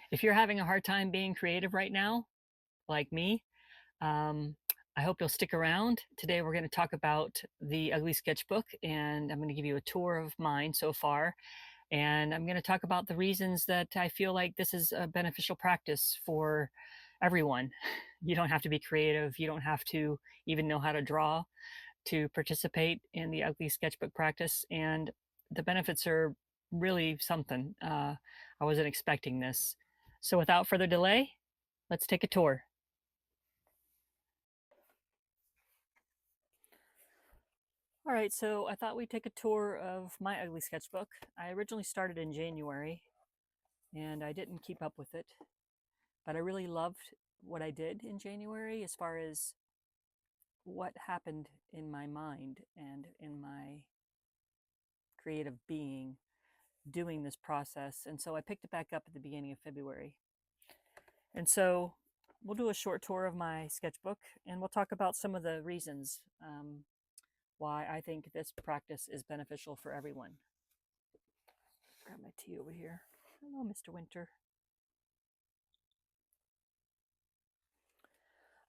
If you're having a hard time being creative right now, like me, um, I hope you'll stick around. Today, we're going to talk about the Ugly Sketchbook, and I'm going to give you a tour of mine so far. And I'm going to talk about the reasons that I feel like this is a beneficial practice for everyone. You don't have to be creative, you don't have to even know how to draw to participate in the Ugly Sketchbook practice. And the benefits are really something. I wasn't expecting this. So, without further delay, let's take a tour. All right, so I thought we'd take a tour of my Ugly Sketchbook. I originally started in January and I didn't keep up with it, but I really loved what I did in January as far as what happened in my mind and in my creative being doing this process. And so I picked it back up at the beginning of February. And so we'll do a short tour of my sketchbook and we'll talk about some of the reasons why I think this practice is beneficial for everyone. Grab my tea over here. Hello, Mr. Winter.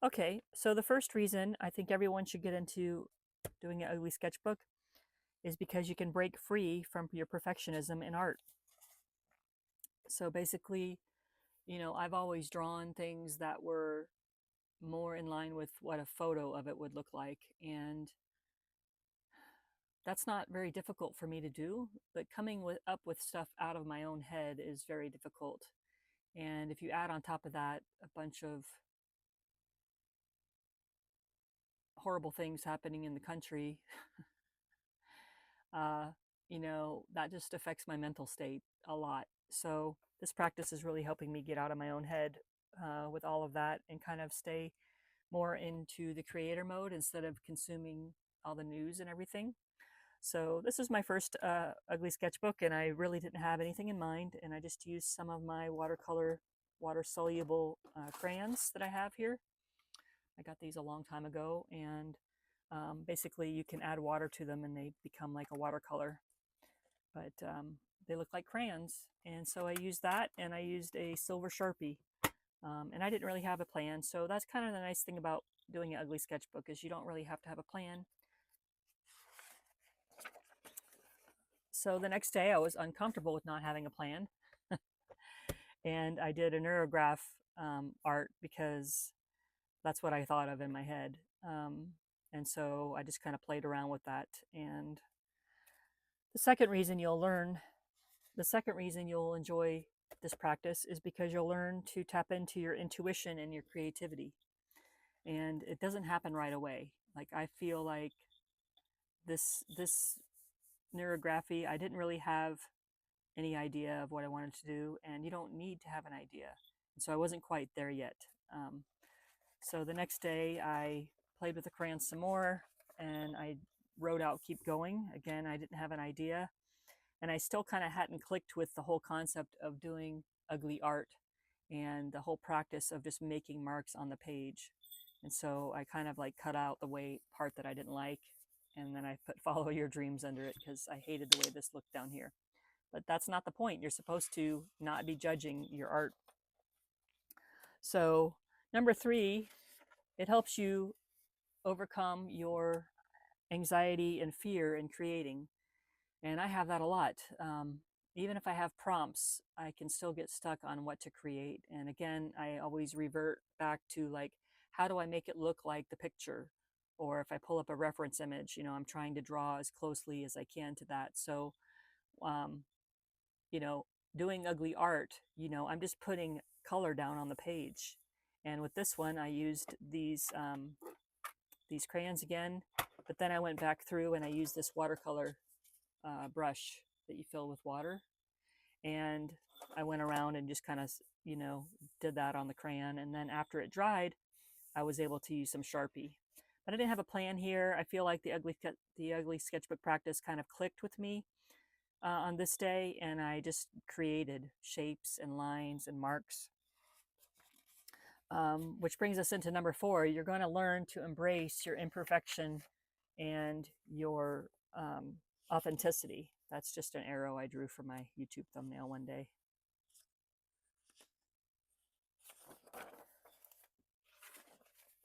Okay, so the first reason I think everyone should get into doing an ugly sketchbook is because you can break free from your perfectionism in art. So basically, I've always drawn things that were more in line with what a photo of it would look like. And that's not very difficult for me to do, but up with stuff out of my own head is very difficult. And if you add on top of that a bunch of horrible things happening in the country, uh, that just affects my mental state a lot. So this practice is really helping me get out of my own head with all of that and kind of stay more into the creator mode instead of consuming all the news and everything. So this is my first ugly sketchbook, and I really didn't have anything in mind, and I just used some of my watercolor, water-soluble crayons that I have here. I got these a long time ago, and basically you can add water to them and they become like a watercolor, but they look like crayons. And so I used that, and I used a silver Sharpie, and I didn't really have a plan. So that's kind of the nice thing about doing an ugly sketchbook is you don't really have to have a plan. So the next day I was uncomfortable with not having a plan. And I did a neurograph art because that's what I thought of in my head. And so I just kind of played around with that. And the second reason you'll enjoy this practice is because you'll learn to tap into your intuition and your creativity. And it doesn't happen right away. Like I feel like this neurography, I didn't really have any idea of what I wanted to do, and you don't need to have an idea. And so I wasn't quite there yet. So the next day I played with the crayons some more and I wrote out keep going. Again, I didn't have an idea, and I still kind of hadn't clicked with the whole concept of doing ugly art and the whole practice of just making marks on the page. And so I kind of like cut out the part that I didn't like, and then I put follow your dreams under it because I hated the way this looked down here. But that's not the point. You're supposed to not be judging your art. So number 3, it helps you overcome your anxiety and fear in creating. And I have that a lot. Even if I have prompts, I can still get stuck on what to create. And again, I always revert back to like, how do I make it look like the picture? Or if I pull up a reference image, I'm trying to draw as closely as I can to that. So, um, you know, doing ugly art, I'm just putting color down on the page. And with this one, I used these crayons again, but then I went back through and I used this watercolor brush that you fill with water. And I went around and just kind of, did that on the crayon. And then after it dried, I was able to use some Sharpie. But I didn't have a plan here. I feel like the ugly sketchbook practice kind of clicked with me on this day, and I just created shapes and lines and marks. Which brings us into number 4. You're going to learn to embrace your imperfection and your authenticity. That's just an arrow I drew for my YouTube thumbnail one day.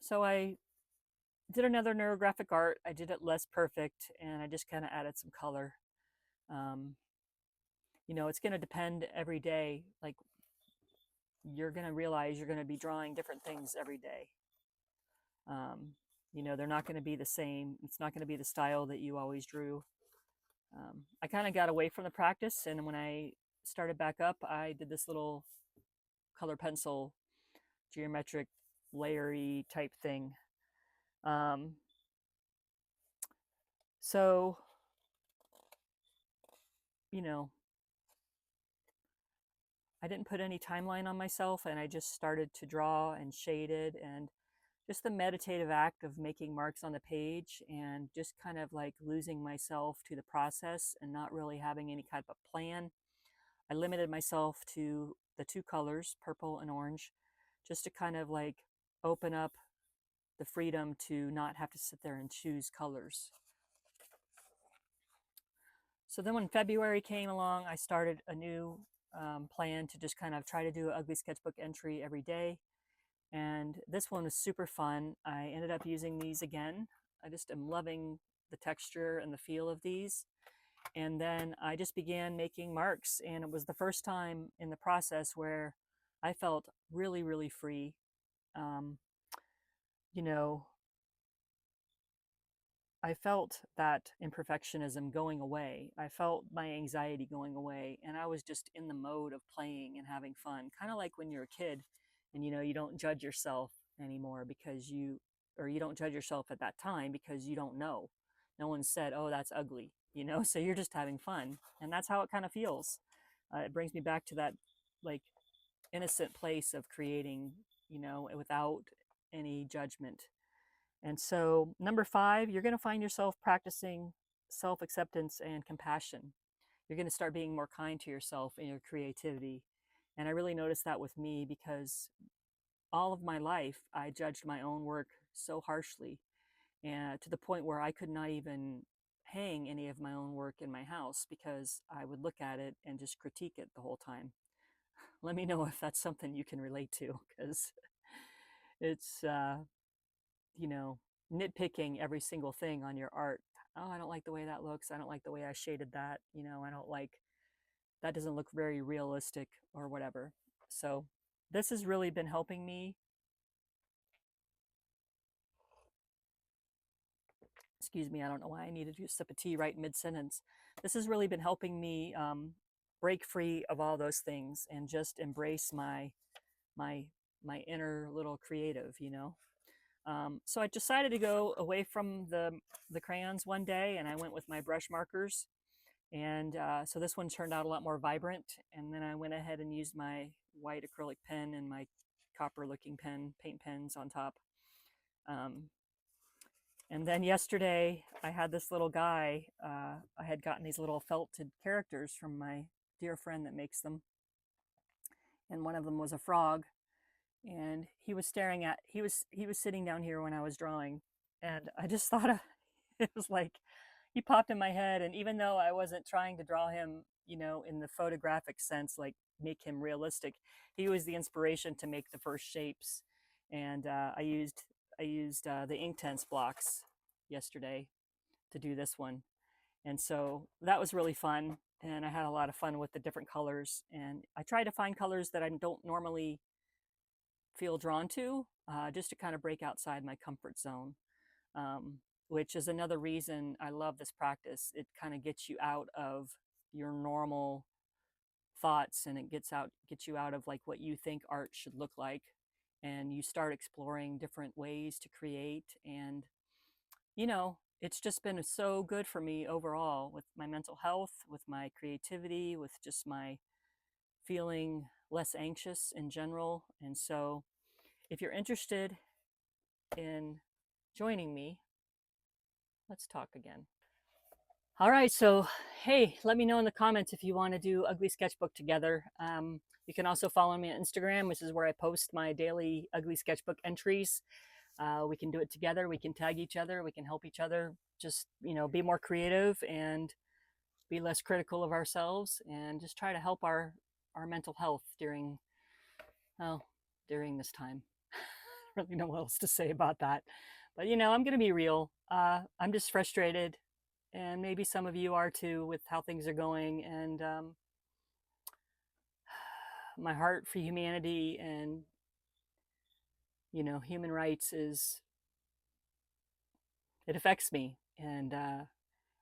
So I did another neurographic art. I did it less perfect, and I just kind of added some color. Um, it's going to depend every day. Like, you're going to realize you're going to be drawing different things every day. Um, they're not going to be the same. It's not going to be the style that you always drew. I kind of got away from the practice, and when I started back up, I did this little color pencil geometric layery type thing. Um, so, you know, I didn't put any timeline on myself, and I just started to draw and shaded, and just the meditative act of making marks on the page and just kind of like losing myself to the process and not really having any kind of plan. I limited myself to the two colors, purple and orange, just to kind of like open up the freedom to not have to sit there and choose colors. So then when February came along, I started a new plan to just kind of try to do an ugly sketchbook entry every day. And this one was super fun. I ended up using these again. I just am loving the texture and the feel of these. And then I just began making marks. And it was the first time in the process where I felt really, really free. Um, you know, I felt that imperfectionism going away. I felt my anxiety going away, and I was just in the mode of playing and having fun, kind of like when you're a kid and you don't judge yourself anymore because or you don't judge yourself at that time because you don't know. No one said, "Oh, that's ugly," so you're just having fun, and that's how it kind of feels. It brings me back to that like innocent place of creating, without any judgment. And so, number 5, you're going to find yourself practicing self acceptance and compassion. You're going to start being more kind to yourself in your creativity. And I really noticed that with me because all of my life, I judged my own work so harshly, and to the point where I could not even hang any of my own work in my house because I would look at it and just critique it the whole time. Let me know if that's something you can relate to, because it's you know, nitpicking every single thing on your art. Oh, I don't like the way that looks. I don't like the way I shaded that. I don't like that, doesn't look very realistic or whatever. So this has really been helping me. Excuse me, I don't know why I needed to sip of tea right mid sentence. This has really been helping me break free of all those things and just embrace my my inner little creative. So I decided to go away from the crayons one day, and I went with my brush markers. And so this one turned out a lot more vibrant. And then I went ahead and used my white acrylic pen and my copper looking paint pens on top. Um, and then yesterday I had this little guy. I had gotten these little felted characters from my dear friend that makes them. And one of them was a frog, and he was sitting down here when I was drawing, and I just thought it was like he popped in my head. And even though I wasn't trying to draw him, in the photographic sense, like make him realistic, he was the inspiration to make the first shapes. And I used the Inktense blocks yesterday to do this one, and so that was really fun. And I had a lot of fun with the different colors, and I try to find colors that I don't normally feel drawn to, just to kind of break outside my comfort zone, um, which is another reason I love this practice. It kind of gets you out of your normal thoughts, and it gets you out of like what you think art should look like, and you start exploring different ways to create. And it's just been so good for me overall with my mental health, with my creativity, with just my feeling less anxious in general. And so if you're interested in joining me, let's talk again. All right, so hey, let me know in the comments if you want to do Ugly Sketchbook together. You can also follow me on Instagram, which is where I post my daily Ugly Sketchbook entries. We can do it together. We can tag each other. We can help each other just, be more creative and be less critical of ourselves, and just try to help our mental health during this time. really know what else to say about that. But I'm going to be real. I'm just frustrated, and maybe some of you are too, with how things are going. And my heart for humanity and human rights it affects me, and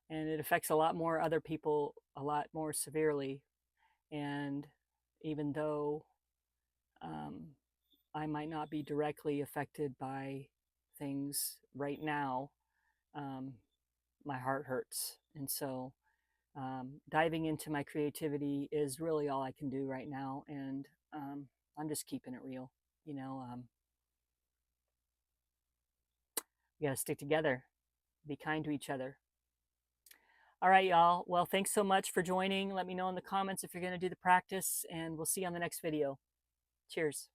it affects a lot more other people a lot more severely. And even though um, I might not be directly affected by things right now, um, my heart hurts. And so diving into my creativity is really all I can do right now. And I'm just keeping it real. You know, um, we got to stick together, be kind to each other. All right, y'all. Well, thanks so much for joining. Let me know in the comments if you're going to do the practice, and we'll see you on the next video. Cheers.